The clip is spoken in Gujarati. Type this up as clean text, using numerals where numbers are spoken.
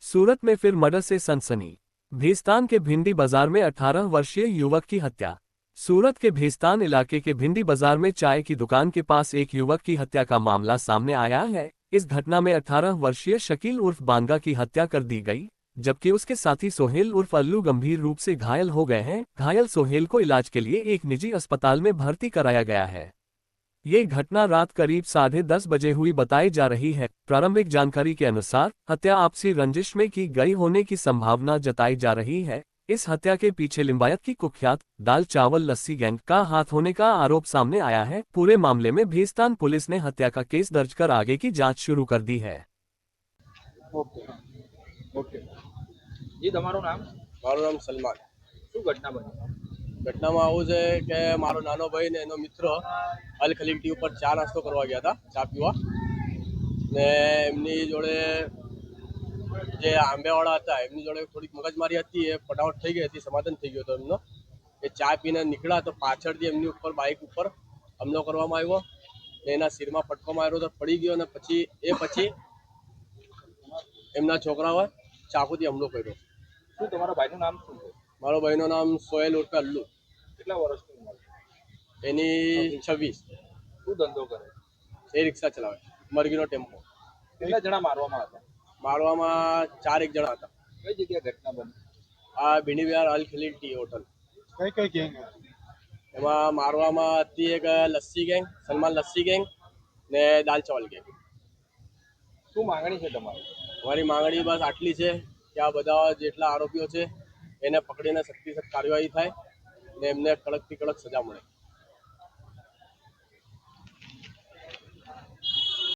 सूरत में फिर मर्डर से सनसनी। भीस्तान के भिंडी बाजार में 18 वर्षीय युवक की हत्या। सूरत के भीस्तान इलाके के भिंडी बाजार में चाय की दुकान के पास एक युवक की हत्या का मामला सामने आया है। इस घटना में 18 वर्षीय शकील उर्फ बांगा की हत्या कर दी गई, जबकि उसके साथी सोहेल उर्फ अल्लू गंभीर रूप से घायल हो गए हैं। घायल सोहेल को इलाज के लिए एक निजी अस्पताल में भर्ती कराया गया है। ये घटना रात करीब 10:30 बजे हुई बताई जा रही है। प्रारंभिक जानकारी के अनुसार हत्या आपसी रंजिश में की गई होने की संभावना जताई जा रही है। इस हत्या के पीछे लिंबायत की कुख्यात दाल चावल लस्सी गैंग का हाथ होने का आरोप सामने आया है। पूरे मामले में भीस्तान पुलिस ने हत्या का केस दर्ज कर आगे की जांच शुरू कर दी है। ओके ओके जी, તમારું નામ? મારું નામ સલમાન. શું ઘટના બની? ઘટનામાં આવું છે કે મારો નાનો ભાઈ ને એનો મિત્ર અલ ખલીલ ટી ઉપર ચા નાસ્તો કરવા ગયા હતા, ચા પીવા. ને એમની જોડે જે આંબેવાળા હતા એમની જોડે થોડીક મગજમારી હતી, એ ફટાફટ થઈ ગઈ હતી, સમાધાન થઈ ગયો હતો એમનો. એ ચા પીને નીકળ્યા તો પાછળથી એમની ઉપર બાઇક ઉપર હુમલો કરવામાં આવ્યો ને એના શિરમાં ફટકો માર્યો તો પડી ગયો. અને પછી એમના છોકરાઓએ ચાકુથી હુમલો કર્યો. શું તમારા ભાઈનું નામ શું છે? મારો ભાઈનું નામ સોહેલ ઉર્ફે અલ્લુ. કેટલા વર્ષની ઉંમર છે? એની 26. શું ધંધો કરે? એ રિક્ષા ચલાવે, મરઘીનો ટેમ્પો. કેટલા જણા મારવામાં હતા? મારવામાં 4 એક જણા હતા. કઈ જગ્યાએ ઘટના બની? આ ભીંડી વિહાર અલ ખલીલ ટી હોટલ. કઈ કઈ ગેંગ હતી? એમાં મારવામાં હતી એક લસ્સી ગેંગ, સલમાન લસ્સી ગેંગ ને દાલ ચાવલ ગેંગ. શું માંગણી છે તમારી? અમારી માંગણી બસ આટલી છે કે આ બધા જેટલા આરોપીઓ છે એને પકડીને સખ્ત કાર્યવાહી થાય ને એમને કડકથી કડક સજા મળે.